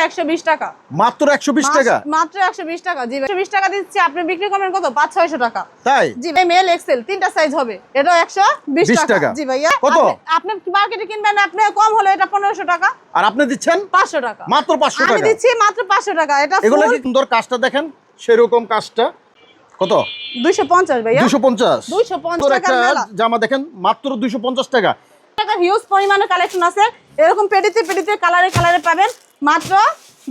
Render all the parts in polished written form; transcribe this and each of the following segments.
120 টাকা। মাত্র 120 টাকা? মাত্র 120 টাকা। জি 120 টাকা দিচ্ছি, আপনি বিক্রি করবেন কত? 500-600 টাকা। তাই? জি ভাই, মেল এক্সেল তিনটা সাইজ হবে, এটাও 120 টাকা। জি ভাইয়া। কত? আপনি মার্কেটে কিনবেন, আপনি কম হলে এটা 1500 টাকা, আর আপনি দিচ্ছেন 500 টাকা। মাত্র 500 টাকা? আমি দিচ্ছি মাত্র 500 টাকা। এটা এগুলো কি সুন্দর, কাজটা দেখেন, সেরকম কাজটা। কত? 250 ভাইয়া। 250? 250 টাকা মেলা জামা দেখেন, মাত্র 250 টাকা। টাকা হিউজ পরিমাণে কালেকশন আছে, এরকম পেডিতে পেডিতে কালারে কালারে পাবেন মাত্র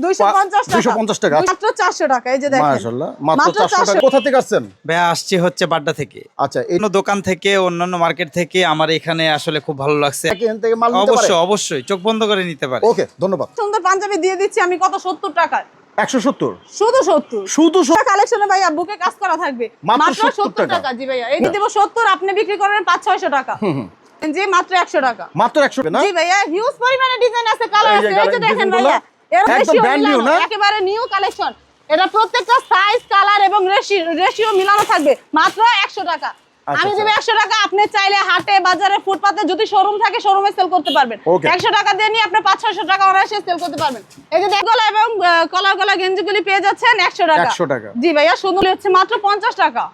250 টাকা। 250 টাকা, মাত্র 400 টাকা। এই যে দেখেন, মাশাআল্লাহ, মাত্র 400 টাকা। কোথা থেকে আসছেন ভাই? আসছি হচ্ছে বাড্ডা থেকে। আচ্ছা, এই দোকান থেকে, অন্যান্য মার্কেট থেকে আমার এখানে আসলে খুব ভালো লাগছে। এখান থেকে মাল নিতে পারে? অবশ্যই অবশ্যই, চোখ বন্ধ করে নিতে পারে। ওকে, ধন্যবাদ। সুন্দর পাঞ্জাবি দিয়ে দিচ্ছি আমি কত? 70 টাকায়। 170? শুধু 70। শুধু কালেকশনে ভাইয়া বুকে কাজ করা থাকবে মাত্র 70 টাকা। জি ভাইয়া, এই দেব 70, আপনি বিক্রি করবেন 500-600 টাকা। জি মাত্র 100 টাকা। মাত্র 100 না? জি ভাইয়া, হিউজ পরিমাণে ডিজাইন আছে, কালার এই যে আছে। এই যে দেখেন ভাইয়া, এর একদম রেশিও brand new মিলানো, না? একেবারে নিউ কালেকশন। এটা প্রত্যেকটা সাইজ, কালার এবং রেশিও মিলানো থাকবে, মাত্র 100 টাকা। আমি দেব 100 টাকা। আপনি চাইলে হাটে বাজারে ফুটপাতে যদি শোরুম থাকে শোরুমে সেল করতে পারবেন। 100 টাকা দিয়ে নিয়ে আপনি 500-600 টাকা অনায়াসে সেল করতে পারবেন। এই যে গলা এবং কলার গেঞ্জিগুলি পেয়ে যাচ্ছেন 100 টাকা। 100 টাকা? জি ভাইয়া, সুন্দর হচ্ছে মাত্র 50 টাকা।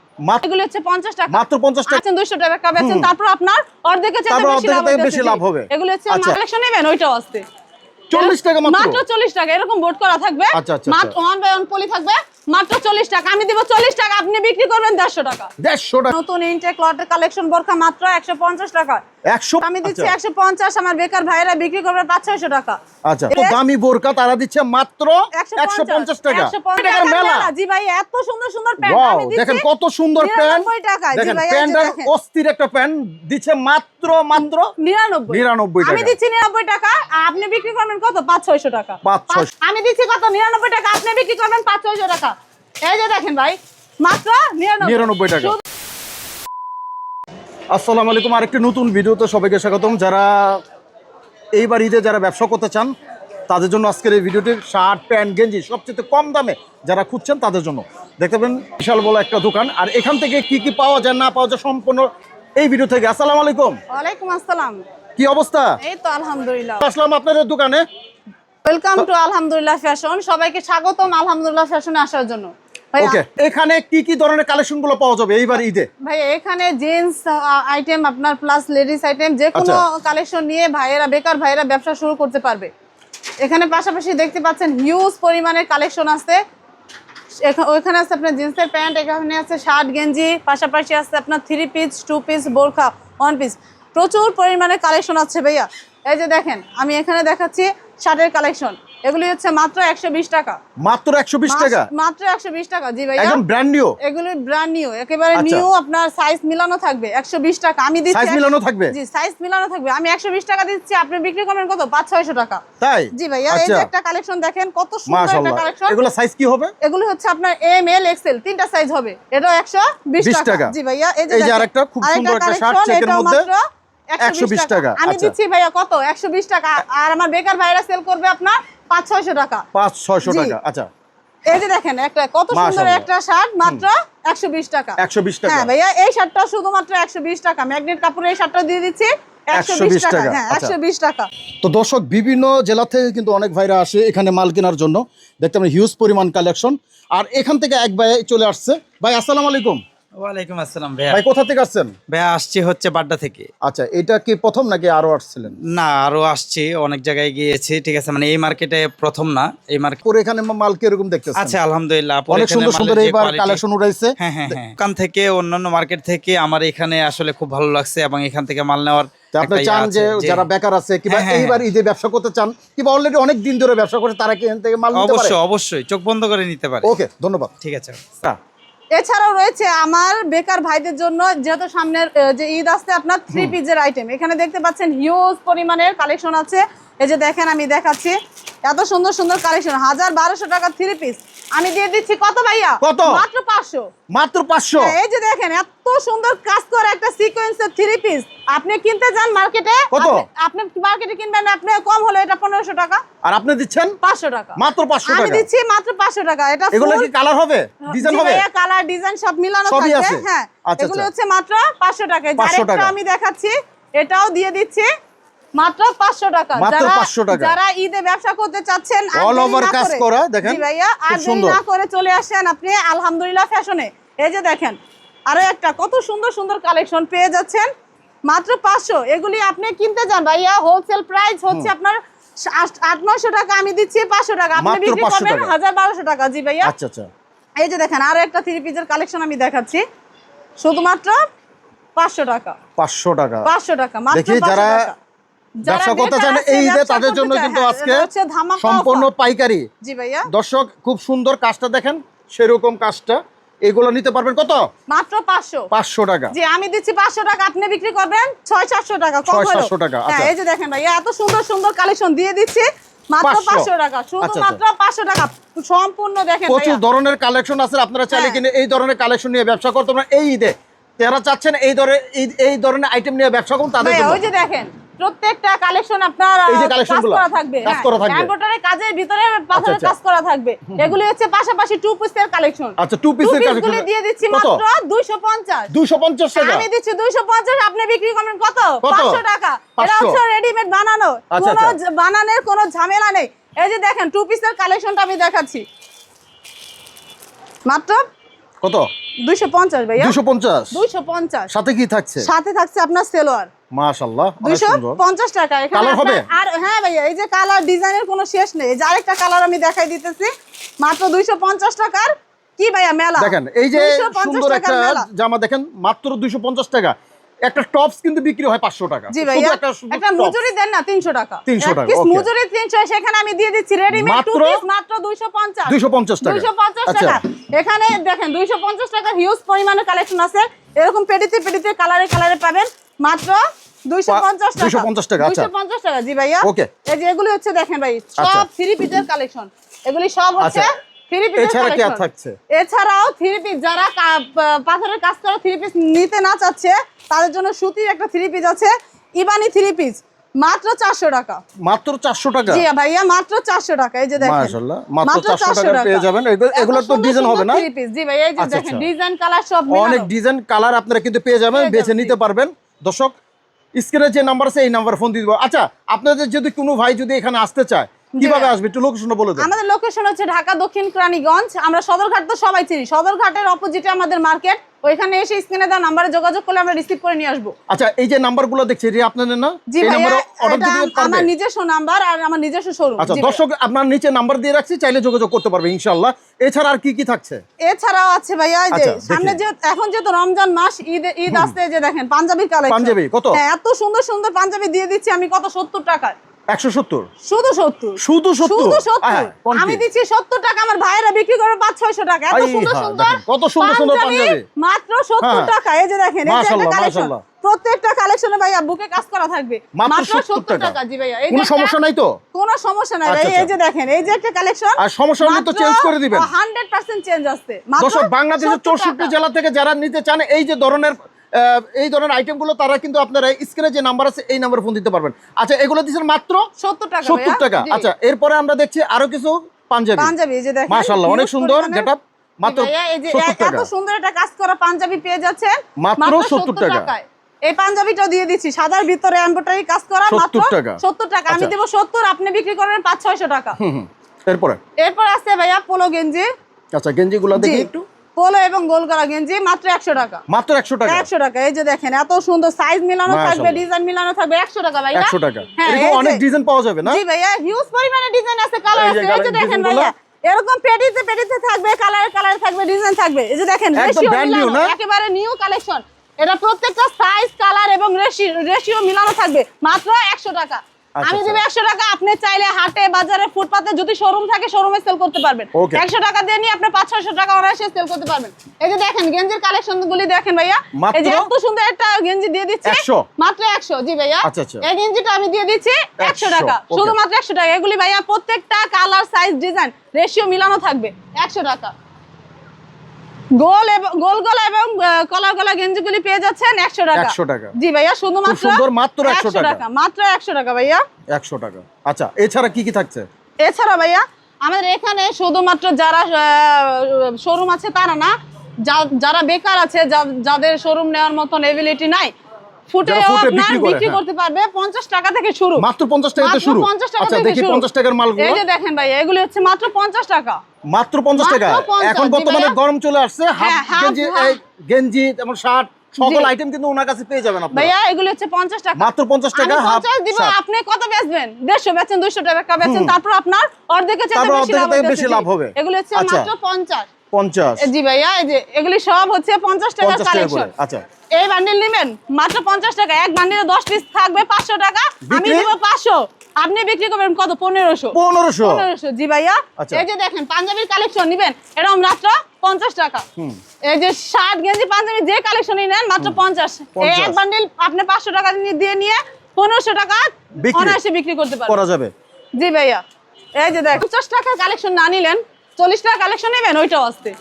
এগুলো হচ্ছে 50 টাকা। মাত্র 50 টাকা? 200 টাকা বেচেন, তারপর আপনার অর্ধেকের চেয়ে বেশি লাভ হবে। এগুলো হচ্ছে কালেকশন নেবেন, ওইটাও আছে 40 টাকা মাত্র? মাত্র 40 টাকা। এরকম বোর্ড করা থাকবে, মাত্র 1 বাই 1 পলি থাকবে, মাত্র 40 টাকা। আমি দেব 40 টাকা, আপনি বিক্রি করবেন 150 টাকা। 150 টাকা? নতুন ইনটেক লটের কালেকশন বোরকা মাত্র 150 টাকা। 100? আমি দিচ্ছি 150, আমার বেকার ভাইরা বিক্রি করবে 500-600 টাকা। আচ্ছা, তো দামি বোরকা তারা দিচ্ছে মাত্র 150 টাকা। 150 টাকার মেলা। জি ভাই, এত সুন্দর সুন্দর প্যান্ট আমি দিচ্ছি। দেখেন কত সুন্দর প্যান্ট, 99 টাকা। জি দেখেন ভাই, প্যান্টটা অস্থির একটা প্যান্ট দিচ্ছে মাত্র 99 টাকা। আমি দিচ্ছি 99 টাকা, আপনি বিক্রি করবেন কত? 500-600 টাকা। 500? আমি দিচ্ছি কত? 99 টাকা, আপনি বিক্রি করবেন 500-600 টাকা। এই যে দেখেন ভাই, মাত্র 99 টাকা। আসসালামু আলাইকুম, আরেকটি নতুন ভিডিওতে সবাইকে স্বাগতম। যারা এইবার ঈদে যারা ব্যবসা করতে চান তাদের জন্য আজকের এই ভিডিওটি। শার্ট, প্যান্ট, গেঞ্জি সবচেয়ে কম দামে যারা খুঁজছেন তাদের জন্য। দেখতে পাবেন বিশাল বড় একটা দোকান, আর এখান থেকে কি কি পাওয়া যায় না পাওয়া যায় সম্পূর্ণ এই ভিডিও থেকে। আসসালামু আলাইকুম। ওয়ালাইকুম আসসালাম। কি অবস্থা? এই তো আলহামদুলিল্লাহ। আসলাম আপনাদের দোকানে। ওয়েলকাম টু আলহামদুলিল্লাহ ফ্যাশন। সবাইকে স্বাগতম আলহামদুলিল্লাহ ফ্যাশনে আসার জন্য। ওকে, এখানে কি কি ধরনের কালেকশন গুলো পাওয়া যাবে এইবার ঈদে? ভাই এখানে জেন্টস আইটেম আপনার প্লাস লেডিস আইটেম যে কোনো কালেকশন নিয়ে ভাইয়েরা, বেকার ভাইয়েরা ব্যবসা শুরু করতে পারবে। এখানে পাশাপাশি দেখতে পাচ্ছেন হিউজ পরিমাণের কালেকশন আছে। ওইখানে আছে আপনার জিন্সের প্যান্ট, এখানে আছে শার্ট, গেঞ্জি, পাশাপাশি আছে আপনার 3 পিস, 2 পিস, বোরখা, 1 পিস। প্রচুর পরিমাণে কালেকশন আছে ভাইয়া। এই যে দেখেন, আমি এখানে দেখাচ্ছি শার্টের কালেকশন। এগুলি হচ্ছে মাত্র 120 টাকা। মাত্র 120 টাকা? মাত্র 120 টাকা। জি ভাই, একদম ব্র্যান্ড নিউ? এগুলো ব্র্যান্ড নিউ, একেবারে নিউ। আপনার সাইজ মিলানো থাকবে, 120 টাকা। আমি দিচ্ছি সাইজ মিলানো থাকবে? জি, সাইজ মিলানো থাকবে। আমি 120 টাকা দিচ্ছি, আপনি বিক্রি করবেন কত? 500-600 টাকা। তাই? জি ভাইয়া, এই যে একটা কালেকশন দেখেন, কত সুন্দর একটা কালেকশন। এগুলো সাইজ কি হবে? এগুলো হচ্ছে আপনার এম, এল, এক্সেল তিনটা সাইজ হবে, এটাও 120 টাকা। জি ভাইয়া, এই যে আরেকটা খুব সুন্দর একটা শার্ট চেকের মধ্যে 120 টাকা। আমি দিচ্ছি ভাইয়া কত? 120 টাকা। আর আমার বেকার ভাইরা সেল করবে আপনার 500-600 টাকা। 500-600 টাকা। আচ্ছা, এই যে দেখেন একটা কত সুন্দর একটা শার্ট, মাত্র 120 টাকা। 120 টাকা? হ্যাঁ ভাইয়া, এই শার্টটা শুধুমাত্র 120 টাকা। ম্যাগনেট কাপড়ের এই শার্টটা দিয়ে দিচ্ছি 120 টাকা। হ্যাঁ, 120 টাকা। তো দর্শক, বিভিন্ন জেলা থেকে কিন্তু অনেক ভাইরা আসে এখানে মাল কেনার জন্য। দেখতে পাবেন হিউজ পরিমাণ কালেকশন। আর এখান থেকে এক ভাই চলে আসছে। ভাই আসসালামু আলাইকুম। ওয়ালাইকুম আসসালাম ভাই, কোথা থেকে আসছেন? ভাই আসছি হচ্ছে বাড্ডা থেকে। আচ্ছা, এটা কি প্রথম নাকি আরো আসছিলেন? না, আরো আসছি, অনেক জায়গায় গিয়েছি। ঠিক আছে, মানে এই মার্কেটে প্রথম না, এই মার্কেট পরে এখানে মাল কি এরকম দেখতেছেন? আচ্ছা, আলহামদুলিল্লাহ অনেক সুন্দর সুন্দর এইবার কালেকশন উঠাইছে। হ্যাঁ হ্যাঁ হ্যাঁ, দোকান থেকে, অন্যান্য মার্কেট থেকে আমার এখানে আসলে খুব ভালো লাগছে, এবং এখান থেকে মাল নেওয়ার আপনি চান যে যারা বেকার আছে কিংবা এইবার ঈদে ব্যবসা করতে চান কিংবা অলরেডি অনেক দিন ধরে ব্যবসা করে তারা কি এখান থেকে মাল নিতে পারে? অবশ্যই অবশ্যই, চোখ বন্ধ করে নিতে পারে। ওকে, ধন্যবাদ। ঠিক আছে। এছাড়াও রয়েছে আমার বেকার ভাইদের জন্য, যেহেতু সামনের যে ঈদ আসছে, আপনার 3 পিসের আইটেম। এখানে দেখতে পাচ্ছেন হিউজ পরিমাণের কালেকশন আছে। এই যে দেখেন, আমি দেখাচ্ছি এত সুন্দর সুন্দর কালেকশন। 1000-1200 টাকা 3 পিস। আমি দিয়ে দিচ্ছি কত ভাইয়া? কত? মাত্র 500। মাত্র 500? এই যে দেখেন, এত সুন্দর কাজ করা একটা সিকোয়েন্সের 3 পিস। আপনি কিনতে যান মার্কেটে, কত? আপনি মার্কেটে কিনবেন, আপনি কম হলে এটা 1500 টাকা। আর আপনি দিচ্ছেন 500 টাকা। মাত্র 500 টাকা? আমি দিচ্ছি মাত্র 500 টাকা। এটা এগুলো কি কালার হবে, ডিজাইন হবে? ভাইয়া, কালার, ডিজাইন সব মিলানো থাকবে। হ্যাঁ, এগুলো হচ্ছে মাত্র 500 টাকা। আরেকটা আমি দেখাচ্ছি, এটাও দিয়ে দিচ্ছি মাত্র 500 টাকা। মাত্র 500 টাকা। যারা ঈদে ব্যবসা করতে চাচ্ছেন অল ওভার কাজ করা দেখেন। জি ভাইয়া, আর খুব সুন্দর। দেরি না করে চলে আসেন আপনি আলহামদুলিল্লাহ ফ্যাশনে। এই যে দেখেন আরো একটা কত সুন্দর সুন্দর কালেকশন পেয়ে যাচ্ছেন মাত্র 500। এগুলি আপনি কিনতে যান ভাইয়া, হোলসেল প্রাইস হচ্ছে আপনার 800-900 টাকা, আমি দিচ্ছি 500 টাকা, আপনি মাত্র বিক্রি 500 করবেন টাকা। 1000-1200 টাকা। জি ভাইয়া। আচ্ছা আচ্ছা। এই যে দেখেন আরো একটা থ্রি পিসের কালেকশন আমি দেখাচ্ছি শুধুমাত্র 500 টাকা। 500 টাকা। 500 টাকা মাত্র। দেখি 500 যারা টাকা। ব্যবসা করতে চান এই ঈদে তাদের জন্য কিন্তু আজকে সম্পূর্ণ পাইকারি। জি ভাইয়া। দর্শক খুব সুন্দর কাজটা দেখেন, সেরকম কাজটা এগুলো নিতে পারবেন কত? মাত্র 500। 500 টাকা। জি আমি দিচ্ছি 500 টাকা, আপনি বিক্রি করবেন 600-700 টাকা কম হলো। 600-700 টাকা। হ্যাঁ আচ্ছা। এই যে দেখেন ভাইয়া এত সুন্দর সুন্দর কালেকশন দিয়ে দিচ্ছি মাত্র 500 টাকা, শুধুমাত্র 500 টাকা সম্পূর্ণ। দেখেন প্রচুর ভাইয়া ধরনের কালেকশন আছে, আপনারা চাইলে হ্যাঁ। কিনে এই ধরনের কালেকশন নিয়ে ব্যবসা করতে পারেন এই ঈদে। যারা চাচ্ছেন এই ধরনের আইটেম নিয়ে ব্যবসা করুন তাদের ভাইয়া, জন্য। ওই যে দেখেন প্রত্যেকটা কালেকশন আপনার এই যে কালেকশন কাজ গুলো করা থাকবে, কাজ করা থাকবে। এমব্রয়ডারি কাজের ভিতরে পাথরের আচ্ছা। কাজ করা থাকবে। এগুলি হচ্ছে পাশাপাশি টু পিসের কালেকশন। আচ্ছা, টু পিসের গুলি কালেকশন দিয়ে দিচ্ছি কত? মাত্র 250। 250 টাকা। আমি দিচ্ছি 250, আপনি বিক্রি করবেন কত? কত? 500 টাকা। এটা 500 হচ্ছে রেডিমেড বানানো, আচ্ছা, কোনো আচ্ছা। বানানোর কোনো ঝামেলা নেই। এই যে দেখেন টু পিসের কালেকশনটা আমি দেখাচ্ছি মাত্র কত? 250 ভাইয়া। 250। 250 সাথে কি থাকছে? সাথে থাকছে আপনার সেলোয়ার। মাশাআল্লাহ অনেক সুন্দর। 250 টাকা। এখানে কালার হবে? আর হ্যাঁ ভাইয়া, এই যে কালার ডিজাইনের কোনো শেষ নেই। এই যে আরেকটা কালার আমি দেখাই দিতেছি মাত্র 250 টাকার। কি ভাইয়া মেলা দেখেন এই যে 250 সুন্দর টাকার একটা মেলা। জামা দেখেন মাত্র 250 টাকা। একটা টপস কিন্তু বিক্রি হয় 500 টাকা। জি শুধু ভাইয়া, শুধু একটা tops। মজুরি দেন না 300 টাকা। 300 টাকা, পিস okay। মজুরি 300, সেখানে আমি দিয়ে দিচ্ছি রেডিমেড টু মাত্র পিস মাত্র 250। 250 টাকা। 250 আচ্ছা। টাকা। এখানে দেখেন 250 টাকার হিউজ পরিমাণে কালেকশন আছে, এরকম পেডিতে পেডিতে কালারে কালারে পাবেন মাত্র 250 টাকা। 250 টাকা, আচ্ছা। 250 টাকা। জি ভাইয়া। Okay। এই যে এগুলি হচ্ছে দেখেন ভাই আচ্ছা। সব থ্রি পিসের কালেকশন, এগুলি সব হচ্ছে আচ্ছা। থ্রি পিসের এছাড়া কি আর কালেকশন। থাকছে? এছাড়াও থ্রি পিস যারা পাথরের কাজ করা থ্রি পিস নিতে না চাচ্ছে তাদের জন্য সুতির একটা থ্রি পিস আছে, ইবানি থ্রি পিস মাত্র 400 টাকা। মাত্র 400 টাকা। জি ভাইয়া মাত্র 400 টাকা। এই যে দেখেন মাশাআল্লাহ মাত্র 400 টাকা পেয়ে যাবেন। এগুলো তো ডিজাইন হবে না? Three piece. জি ভাইয়া এই যে আচ্ছা, দেখেন আচ্ছা। ডিজাইন কালার সব অনেক মিলানো। ডিজাইন কালার আপনারা কিন্তু পেয়ে যাবেন, পেয়ে বেছে যাবেন, নিতে জি। পারবেন। দর্শক স্ক্রিনে যে নাম্বার আছে এই নাম্বার ফোন দিয়ে দিব। আচ্ছা, আপনাদের যদি কোনো ভাই যদি এখানে আসতে চায় কিভাবে আসবে একটু লোকেশনটা বলে দেন। আমাদের লোকেশন হচ্ছে ঢাকা দক্ষিণ কেরানীগঞ্জ। আমরা সদরঘাট তো সবাই চিনি, সদরঘাটের অপোজিটে আমাদের মার্কেট। ওইখানে এসে স্ক্রিনে দেওয়া নাম্বারে যোগাযোগ করলে আমরা রিসিভ করে নিয়ে আসবো। আচ্ছা, এই যে নাম্বারগুলো দেখছি এটা আপনাদের না? জি এই ভাইয়া, নাম্বারে অর্ডার এটা দিতে পারবে? আমার নিজস্ব নাম্বার আর আমার নিজস্ব শোরুম। আচ্ছা দর্শক, আপনার নিচে নাম্বার দিয়ে রাখছি, চাইলে যোগাযোগ করতে পারবে ইনশাআল্লাহ। এছাড়া আর কি কি থাকছে? এছাড়াও আছে ভাইয়া এই যে আচ্ছা, সামনে যে এখন যেহেতু রমজান মাস, ঈদ আসতে, যে দেখেন পাঞ্জাবি কালেকশন। পাঞ্জাবি কত? হ্যাঁ এত সুন্দর সুন্দর পাঞ্জাবি দিয়ে দিচ্ছি আমি কত 70 টাকায়। 170। শুধু 70। শুধু 70? শুধু 70। হ্যাঁ, কোন আমি কি? দিচ্ছি 70 টাকা, আমার ভাইয়েরা বিক্রি করে 500-600 টাকা। এত আই সুন্দর হ্যাঁ, সুন্দর দেখেন, কত সুন্দর সুন্দর পাঞ্জাবি। মাত্র 70 হ্যাঁ। টাকা। এই যে দেখেন এই যে একটা মাশাআল্লাহ, কালেকশন, মাশাআল্লাহ। প্রত্যেকটা কালেকশনে ভাইয়া বুকে কাজ করা থাকবে মাত্র 70 টাকা। জি ভাইয়া। এই যে কোনো একটা- সমস্যা নাই তো? কোনো সমস্যা নাই ভাই। আচ্ছা, এই যে দেখেন এই যে একটা কালেকশন, আর সমস্যা হলে তো চেঞ্জ করে দিবেন। 100% চেঞ্জ আসছে। মাত্র দর্শক, বাংলাদেশের 70 64 টাকা। জেলা থেকে যারা নিতে চান এই ধরনের আইটেমগুলো, তারা কিন্তু আপনারা স্ক্রিনে যে নাম্বার আছে এই নাম্বারে ফোন দিতে পারবেন। আচ্ছা, এগুলো দিচ্ছেন মাত্র 70 টাকা 70 ভাইয়া। টাকা। জি। আচ্ছা, এরপরে আমরা দেখছি আরো কিছু পাঞ্জাবি। পাঞ্জাবি এই যে দেখেন মাশাআল্লাহ অনেক huge সুন্দর পরিমাণে- গেটআপ। মাত্র জি ভাইয়া, এই যে 70 টাকা। এত সুন্দর একটা কাজ করা পাঞ্জাবি পেয়ে যাচ্ছেন মাত্র 70 টাকা। টাকায়। এই পাঞ্জাবিটাও দিয়ে দিচ্ছি সাদার ভিতরে এমব্রয়ডারি কাজ করা, 70 মাত্র টাকা। 70 টাকা। আমি আচ্ছা। দেব 70, আপনি বিক্রি করবেন 500-600 টাকা। এরপরে এরপর আছে ভাইয়া পোলো গেঞ্জি। আচ্ছা, গেঞ্জিগুলো দেখি একটু। পোলো এবং গোলগলা গেঞ্জি মাত্র 100 টাকা। মাত্র 100 টাকা। 100 টাকা। এই যে দেখেন এত সুন্দর সাইজ মিলানো থাকবে, মাশাআল্লাহ। ডিজাইন মিলানো থাকবে। 100 টাকা ভাইয়া। 100 টাকা। হ্যাঁ, এরকম এই যে- অনেক ডিজাইন পাওয়া যাবে না? জি ভাইয়া, হিউজ পরিমাণে ডিজাইন আছে, কালার এই যে আছে। এই যে দেখেন ডিজাইনগুলো। ভাইয়া এরকম পেডিতে পেডিতে থাকবে, কালারে কালারে থাকবে, ডিজাইন থাকবে। এই যে দেখেন একদম রেশিও brand new মিলানো, না? একেবারে নিউ কালেকশন। এটা প্রত্যেকটা সাইজ, কালার এবং রেশিও মিলানো থাকবে মাত্র 100 টাকা। আচ্ছা, আমি দেব আচ্ছা। 100 টাকা, আপনি চাইলে হাটে বাজারে ফুটপাতে যদি শোরুম থাকে শোরুমে সেল করতে পারবেন। Okay। 100 টাকা দিয়ে নিয়ে আপনি 500-600 টাকা অনায়াসে সেল করতে পারবেন। এই যে দেখেন গেঞ্জির কালেকশনগুলি দেখেন ভাইয়া। মাত্র এই যে এত সুন্দর একটা গেঞ্জি দিয়ে দিচ্ছি 100? মাত্র 100। জি ভাইয়া। আচ্ছা, আচ্ছা। এই গেঞ্জিটা আমি দিয়ে দিচ্ছি 100 টাকা। Okay। শুধুমাত্র 100 টাকা। এগুলি ভাইয়া প্রত্যেকটা কালার, সাইজ, ডিজাইন, রেশিও মিলানো থাকবে। 100 টাকা। গোল গলা এবং কলার গলা গেঞ্জিগুলি পেয়ে যাচ্ছেন 100 টাকা। 100 টাকা। জি ভাইয়া, শুধুমাত্র খুব সুন্দর, মাত্র 100 টাকা। মাত্র 100 টাকা ভাইয়া। 100 টাকা। আচ্ছা, এছাড়া কি কি থাকছে? এছাড়া ভাইয়া আমাদের এখানে শুধুমাত্র যারা শোরুম আছে তারা না, যারা বেকার আছে, যাদের শোরুম নেওয়ার মতন এবিলিটি নাই, ফুটে যারা ফুটে আপনার বিক্রি করে, বিক্রি হ্যাঁ। করতে পারবে 50 টাকা থেকে শুরু। মাত্র 50 টাকা থেকে মাত্র শুরু। 50 টাকা আচ্ছা থেকে দেখি শুরু। 50 টাকার মালগুলো। এই যে দেখেন ভাই, এগুলি হচ্ছে মাত্র 50 টাকা। মাত্র 50 টাকা। মাত্র 50, এখন জি বর্তমানে ভাইয়া। গরম চলে আসছে, হাফ হ্যাঁ, হাফ, গেঞ্জি, হাফ। এই গেঞ্জি এবং শার্ট সকল জি। আইটেম কিন্তু ওনার কাছে পেয়ে যাবেন আপনারা। ভাইয়া এগুলি হচ্ছে 50 টাকা। মাত্র 50 টাকা, আমি হাফ 50 দিব, শার্ট। আপনি কত বেচবেন? 150 বেচেন, 200 টাকা বেচেন, তারপর আপনার অর্ধেকের চাইতে তারপর বেশি অর্ধেকের লাভ থেকে হইতেছে, বেশি জি। লাভ হবে। এগুলি হচ্ছে আচ্ছা। মাত্র 50। 50 জি ভাইয়া, এই যে এগুলি সব হচ্ছে 50 টাকার 50 টাকা করে। কালেকশন। আচ্ছা এই বান্ডিল নেবেন মাত্র 50 টাকা। এক বান্ডিলে 10 পিস থাকবে 500 টাকা। আমি বিক্রি? দিব 500, আপনি বিক্রি করবেন কত? 1500। 1500। জি ভাইয়া। আচ্ছা। এই যে দেখেন পাঞ্জাবির কালেকশন নেবেন, এরকম মাত্র 50 টাকা। এই যে শার্ট গেঞ্জি পাঞ্জাবি যে কালেকশনই নেন মাত্র 50। এই এক বান্ডিল আপনি 500 টাকা দিয়ে নিয়ে 1500 টাকা বিক্রি? অনায়াসে বিক্রি করতে পারবেন। করা যাবে। জি ভাইয়া। এই যে দেখ 50 টাকার কালেকশন না নিলেন 40 টাকা কালেকশন নেবেন, ওইটাও আসছে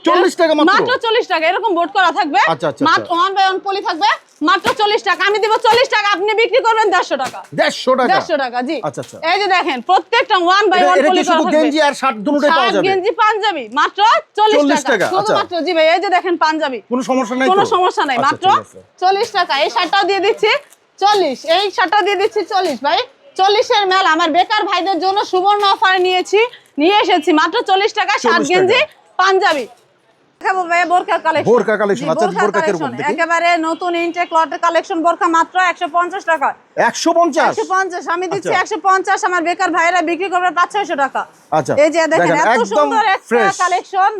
40 টাকা মাত্র? মাত্র 40 টাকা। এরকম বোর্ড করা থাকবে, আচ্ছা, আচ্ছা, মাত্র 1 বাই 1 পলি থাকবে, মাত্র 40 টাকা। আমি দিব 40 টাকা, আপনি বিক্রি করবেন 150 টাকা। 150 টাকা। 150 টাকা, জি। আচ্ছা, আচ্ছা। এই যে দেখেন প্রত্যেকটা 1 বাই 1 এটা পলি কি করা শুধু থাকবে। গেঞ্জি আর শার্ট দুটোই পাওয়া শার্ট, যাবে? গেঞ্জি, পাঞ্জাবি মাত্র 40 40 টাকা টাকা, আচ্ছা। শুধুমাত্র। জি ভাই, এই যে দেখেন পাঞ্জাবি, কোনো সমস্যা নাই তো? কোনো সমস্যা নাই, আচ্ছা, মাত্র ঠিক আছে। 40 টাকা। এই শার্টটাও দিয়ে দিচ্ছি 40, এই শার্টটাও দিয়ে দিচ্ছি 40 ভাই। 40 এর মেলা আমার বেকার ভাইদের জন্য সুবর্ণ অফারে নিয়ে এসেছি মাত্র 40 টাকা। শার্ট, 40 গেঞ্জি, টাকা। পাঞ্জাবি দেখাবো ভাই। বোরকা কালেকশন, বোরকা কালেকশন, আচ্ছা বোরকা কিরকম দেখি? একেবারে নতুন ইনটেক লটের কালেকশন। বোরকা মাত্র 150 টাকা। 150? 150 আমি দিচ্ছি, আচ্ছা। 150 আমার বেকার ভাইরা বিক্রি করবে 500-600 টাকা। আচ্ছা। এই যে দেখেন এত একদম সুন্দর একটা fresh। কালেকশন।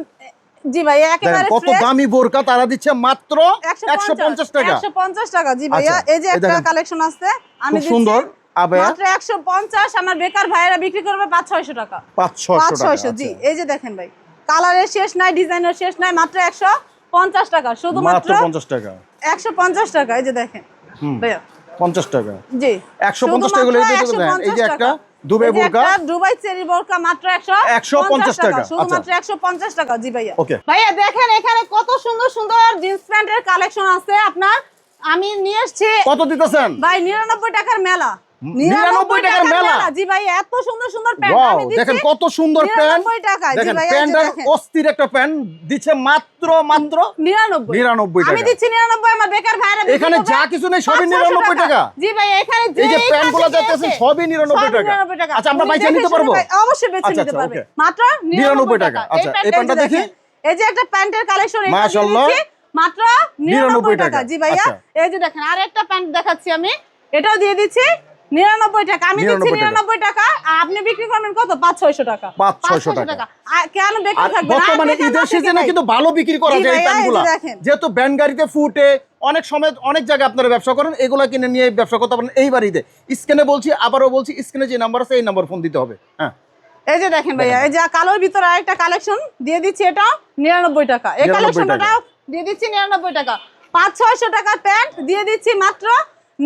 জি ভাই, দেখেন একেবারে কত fresh। দামি বোরকা তারা দিচ্ছে মাত্র 150 টাকা। 150 টাকা, জি ভাইয়া। আচ্ছা, এই যে এই একটা দেখেন, কালেকশন আছে, আমি খুব দিচ্ছি সুন্দর আবায়া। মাত্র 150 আমার বেকার ভাইরা বিক্রি করবে 500-600 টাকা। 500 টাকা। 500, জি। এই যে দেখেন ভাই, কালারের শেষ নাই, ডিজাইনের শেষ নাই, মাত্র 150 টাকা, শুধুমাত্র মাত্র 50 টাকা। 150 টাকা। এই যে দেখেন ভাইয়া, 50 টাকা। জি 150 টাকা গুলো এই যে দেখেন, এই যে একটা দুবাই বোরকা, দুবাই চেরি বোরকা মাত্র 150 টাকা। শুধুমাত্র 150 টাকা। জি ভাইয়া। ওকে। ভাইয়া দেখেন এখানে কত সুন্দর সুন্দর জিন্স প্যান্টের কালেকশন আছে আপনার। আমি নিয়ে এসেছি কত দিতেছেন? ভাই 99 টাকার মেলা। 99 টাকার মেলা? জি ভাই, এত সুন্দর সুন্দর প্যান্ট ওয়াও, আমি দিচ্ছি দেখেন কত সুন্দর প্যান্ট। 99 টাকায়। জি দেখেন ভাই, এই যে প্যান্টের দেখেন অস্থির একটা প্যান্ট দিচ্ছে মাত্র 99 টাকা। আমি দিচ্ছি 99। আমার বেকার ভাইরা বিক্রি এখানে করবে যা কিছু নেই সবই 500 99 টাকা। জি ভাই, এখানে এই যে যেই প্যান্ট গুলো কাছে যাচ্ছে গেছে, সবই 99 টাকা। 99 টাকা। আচ্ছা, আমরা তুমি বাইচে নিতে দেখে পারবো? শুনে ভাই, অবশ্যই বেছে আচ্ছা, নিতে আচ্ছা, পারবে ওকে। মাত্র 99 টাকা। আচ্ছা, এই প্যান্টটা দেখি। এই যে একটা প্যান্টের কালেকশন মাশাআল্লাহ। মাত্র 99 99 টাকা। টাকা। জি ভাইয়া। আচ্ছা। এই যে দেখেন আরেকটা প্যান্ট দেখাচ্ছি আমি, এটাও দিয়ে দিচ্ছি 99 টাকা। আমি দিচ্ছি 99 টাকা, আর আপনি বিক্রি করবেন কত? 500-600 টাকা। 500-600 টাকা। কেন বেকার আর থাকবেন? বর্তমানে ঈদের সিজনে কিন্তু ভালো বিক্রি করা জি যায় এই ভাইয়া, এই যে প্যান্টগুলো। দেখেন। যেহেতু ব্যান্ড গাড়িতে ফুটে অনেক সময় অনেক জায়গায় আপনারা ব্যবসা করেন, এগুলো কিনে নিয়ে ব্যবসা করতে পারেন এই বাড়িতে। স্ক্রিনে বলছি, আবারও বলছি, স্ক্রিনে যে নাম্বার আছে এই নাম্বার ফোন দিতে হবে। হ্যাঁ, এই যে দেখেন ভাইয়া, এই যে কালোর ভিতরে আরেকটা কালেকশন দিয়ে দিচ্ছি, এটা 99 টাকা। এই 99 কালেকশনটাও দিয়ে দিচ্ছি 99 টাকা। 500-600 টাকার প্যান্ট দিয়ে দিচ্ছি মাত্র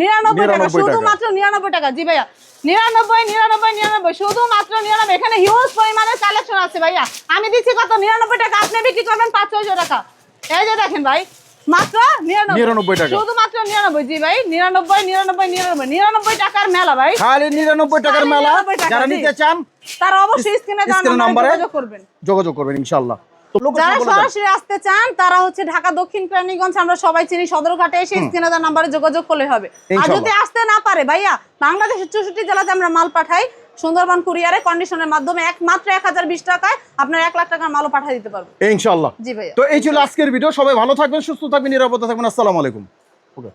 99 টাকা, 99 টাকা। শুধুমাত্র 99 টাকা। জি ভাইয়া, 99 শুধুমাত্র 99। এখানে হিউজ পরিমাণের কালেকশন আছে ভাইয়া। আমি দিচ্ছি কত? 99 টাকা, আপনি বিক্রি করবেন 500-600 টাকা। এই যে দেখেন ভাই, মাত্র 99 টাকা। শুধুমাত্র 99। জি ভাই, 99 টাকার মেলা ভাই। খালি 99 টাকার খালি মেলা। 99 টাকা, যারা জি। নিতে চান তারা অবশ্যই স্ক্রিনে দেওয়া স্ক্রিনের নাম্বারে নাম্বারে যোগাযোগ করবেন। যোগাযোগ করবেন ইনশাআল্লাহ। তো যারা লোকেশন বলে দেন। সরাসরি আসতে চান তারা হচ্ছে ঢাকা দক্ষিণ কেরানীগঞ্জ, আমরা সবাই চিনি, সদরঘাটে এসে স্ক্রিনে দেওয়া নাম্বারে যোগাযোগ করলে হবে। আর ইনশাআল্লাহ। যদি আসতে না পারে ভাইয়া, বাংলাদেশের 64 জেলাতে আমরা মাল পাঠাই সুন্দরবন কুরিয়ারে কন্ডিশনের মাধ্যমে। মাত্র 1020 টাকায় আপনার 1 লাখ টাকার মালও পাঠিয়ে দিতে পারবো। ইনশাআল্লাহ। জি ভাইয়া। তো এই ছিল আজকের ভিডিও। সবাই ভালো থাকবেন, সুস্থ থাকবেন, নিরাপদে থাকবেন। আসসালামু আলাইকুম। ওকে।